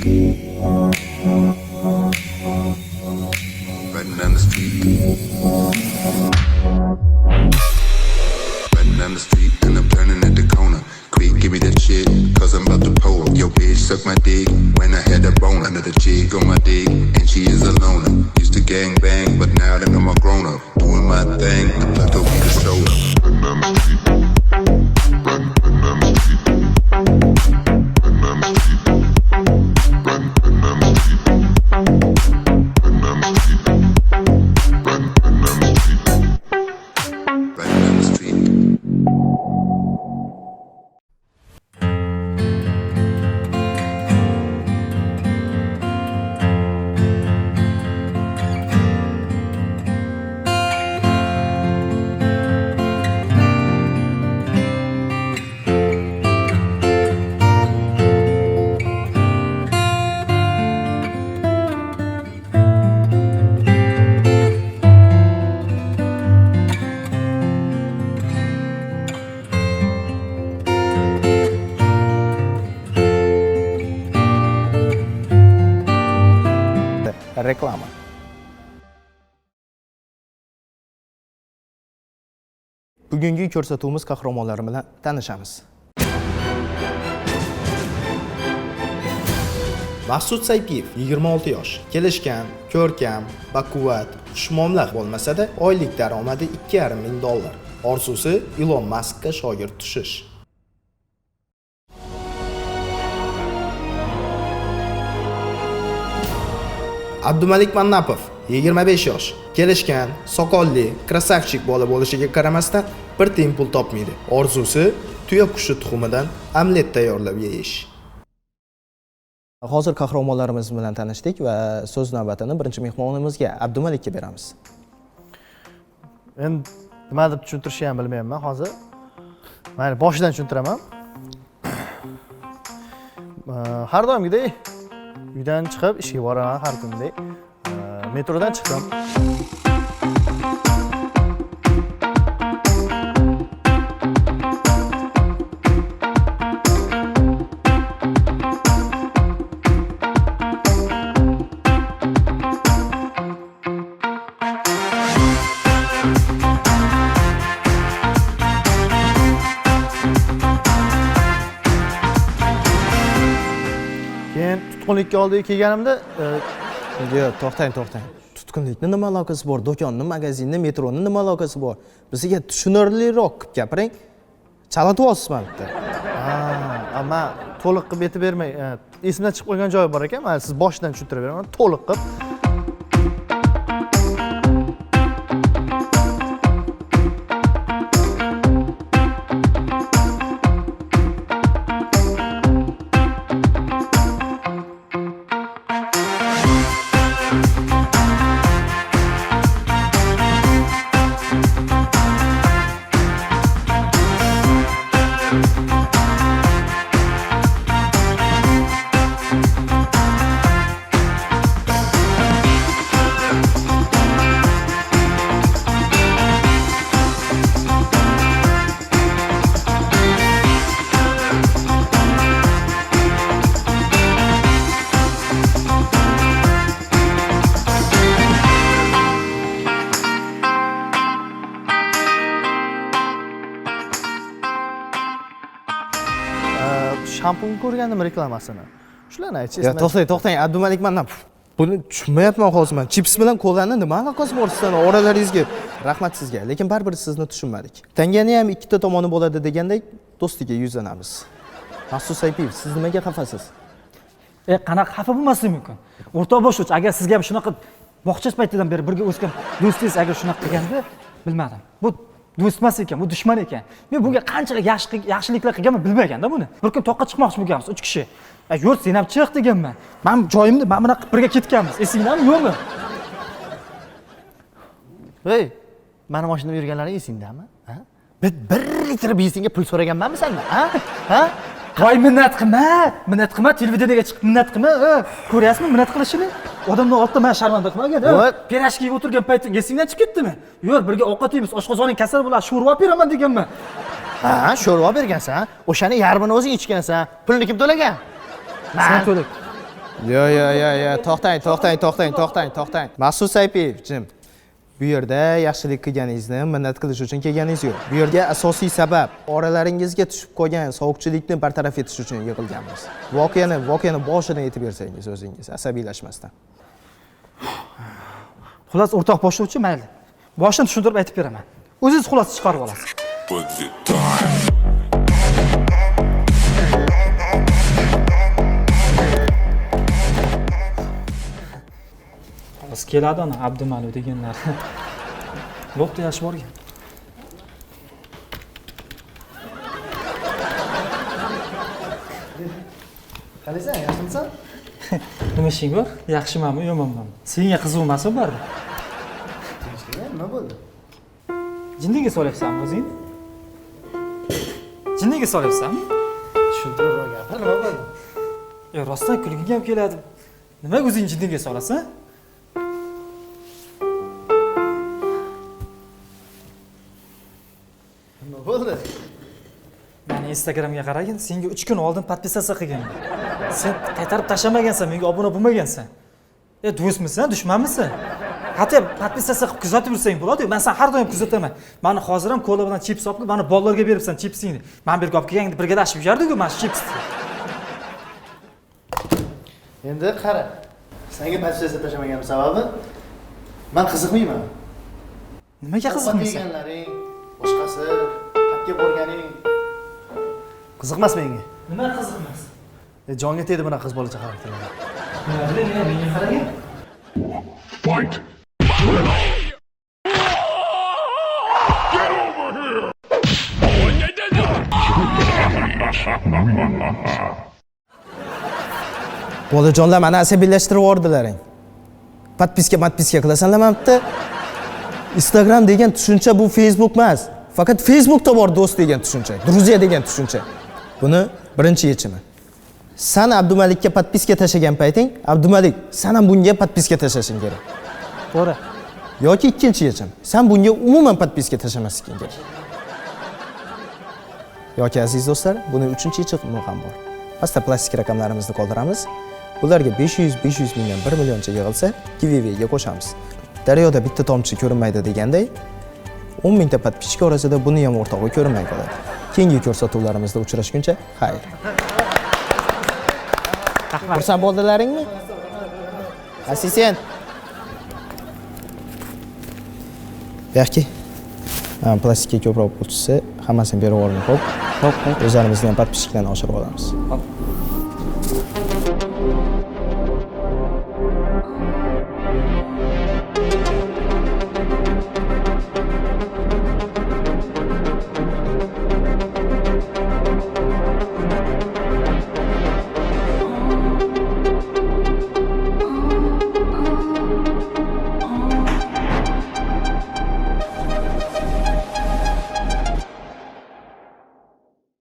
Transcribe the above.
Riding down the street. Riding down the street and I'm turning at the corner. Quick, give me that shit, cause I'm about to pull. Yo, bitch, suck my dick when I had a bone. Another chick on my dick, and she is a loner. Used to gang bang, but now that I'm a grown up, doing my thing, the plug will be the shoulder. Riding down the street. Riding down the street. Riding down the street. Riding down the street. Riding down the street. Riding down the street. Riding down the street. Reklama. Bugungi ko'rsatuvimiz qahramonlari bilan tanishamiz. Maqsud Saypiyev 26 yosh. Kelishgan, ko'rkam, baquvvat, xushmuomala bo'lmasa-da, oylik daromadi $2,500. Orzusi Elon Muskga shogird tushish. Abdumalik Mannapov 25 yosh. Kelishgan, soqolli, krasavchik bola bo'lishiga qaramasdan bir tiyin pul topmaydi. Orzusi tuya qushi tuxumidan omlet tayyorlab yeyish. Hozir qahramonlarimiz bilan tanishdik va so'z navbatini birinchi mehmonimizga Abdumalikka beramiz. Men nima deb tushuntirishni ham bilmayman hozir. Mayli, boshidan tushuntiraman. Har doimgidek uydan chiqib ishga boraman har kundek. Metrodan chiqdim. Keyin tutqunlikka oldiga kelganimda Yo'q, to'xtang. Tutqunlikning nima aloqasi bor? Do'konni, magazinni, metroni nima aloqasi bor? Bizga tushunarliroq qilib gapiring. Chalatiryapsiz meni bitta. Men to'liq qilib aytib bermay, esimdan chiqib qolgan joyi bor ekan. Men siz boshidan tushuntirib beraman. To'liq qilib. Shampun ko'rgandim reklamasini. Shularni aytsangiz. To'xtang, Abdumalik Mannapov. Buni tushunmayapman hozir men. Chips bilan kolani nima aloqasi bor sizlarning oralaringizga? Rahmat sizga, lekin baribir sizni tushunmadik. Tangani ham ikkita tomoni bo'ladi degandek do'stiga yuzlanamiz. Maqsud Saypiyev, siz nimaga xafasiz? Qanaqa xafa bo'lmasligi mumkin? O'rtoq boshlovchi, agar sizga ham shunaqa bog'cha paytidan beri birga o'sgan do'stingiz agar shunaqa qilganda, bilmadim. Bu do'st emas ekan, bu dushman ekan. Men bunga qanchalik yaxshiliklar qilganman bilmaganda buni. Bir kun toqqa chiqmoqchi bo'lganmiz 3 kishi. Yur, sen ham chiq deganman. Men joyimni mana bunaqa birga ketganmiz. Esingdami, yo'qmi? Hey, mani mashinada yurganlaring esingdami? Ha? 1 litr benzinga pul so'raganmanmi sendan? Ha? Voy, minnat qilma, televideniyega chiqib minnat qilma. Ko'ryapsizmi minnat qilishini? Odamning oldida men sharmanda qilmagan. Pirashkiga o'tirgan payting esingdan chiqib ketdimi? Yur, birga ovqat yeymiz, oshqozoning kasal bo'ladi, sho'rva olib beraman deganman. Ha, sho'rva bergansan. O'shani yarmini o'zing ichgansan. Pulni kim to'lagan? Sen to'la. Yo, to'xtang. Maqsud Saypiyev, jim. Bu yerda yaxshilik qilganingizni minnat qilish uchun kelganingiz yo'q. Bu yerga asosiy sabab oralaringizga tushib qolgan sovuqchilikni bartaraf etish uchun yig'ilganmiz. Voqeani boshidan aytib bersangiz o'zingiz, asabiylashmasdan. Xullas o'rtoq boshlovchi mayli. Boshini tushuntirib aytib beraman. O'zingiz xulosa chiqarib olasiz. Exit time. Biz keladi ana Abdumali deganlar. Bo'pti, yaxshi borgan. Qalaysan, yaxshimisan? Nima ishing bor? Yaxshimanmi, yomonmanmi? Senga qiziq emasmi baribir? Nima bo'ldi? Jinniga solyapsanmi o'zing? Jinniga solyapsanmi? Tushuntirib gapir, nima bo'ldi? Rostdan kulging ham keladi. Nimaga o'zing jinniga solasan? Nima bo'ldi? Meni Instagramga qaragin, senga 3 kun oldin podpisatsiya qilganman. Sen qaytarib tashlamagansan, menga obuna bo'lmagansan. Do'stmisan, dushmanmisan? Hatto podpisatsiya qilib kuzatib yursang bo'ladi-ku. Men sen har doim kuzataman. Meni hozir ham kola bilan chips olib, meni bolalarga beribsan chipsingni. Men bir olib kelganda birgalashib yurardik-ku, mana shu chipsni. Endi qara. Senga podpisatsiya tashlamagan sababi men qiziqmayman. Nimaga qiziqmaysan? Deganlaring, boshqasi, xatga borganing qiziqmas menga. Nima qiziqmas? Jonga tegdi bunaqa qiz bolacha xarakterlar. Menga qaragin. Fight. Bolajonlar meni asabiylashtirib yubordilaring. Podpiska qilasanlar-mamti? Instagram degan tushuncha bu Facebook emas. Faqat Facebookda bor do'st degan tushuncha, druziya degan tushuncha. Buni birinchi yechimi. Sen Abdumalikka podpiska tashlagan payting, Abdumalik, sen ham bunga podpiska tashlashing kerak. To'g'ri. Yoki ikkinchi yechim. Sen bunga umuman podpiska tashlamasliging kerak. Yoki aziz do'stlar, buni uchinchi yechimi ham bor. Pastda plastik raqamlarimizni qoldiramiz. Bularga 500 mingdan 1 millioncha yig'ilsa, giveawayga qo'shamiz. Daryoda bitta tomchi ko'rinmaydi deganday, 10 mingta podpischka orasida buni ham o'rtog'i ko'rinmay qoladi. Keyingi ko'rsatuvlarimizda uchrashguncha, xayr. Xursand bo'ldilaringmi? Assistent. Yaxki. Plastikka ko'proq bo'lsa, hammasini berib yuboring, xo'p? O'zlarimizning ham podpischkalarni oshirib olamiz.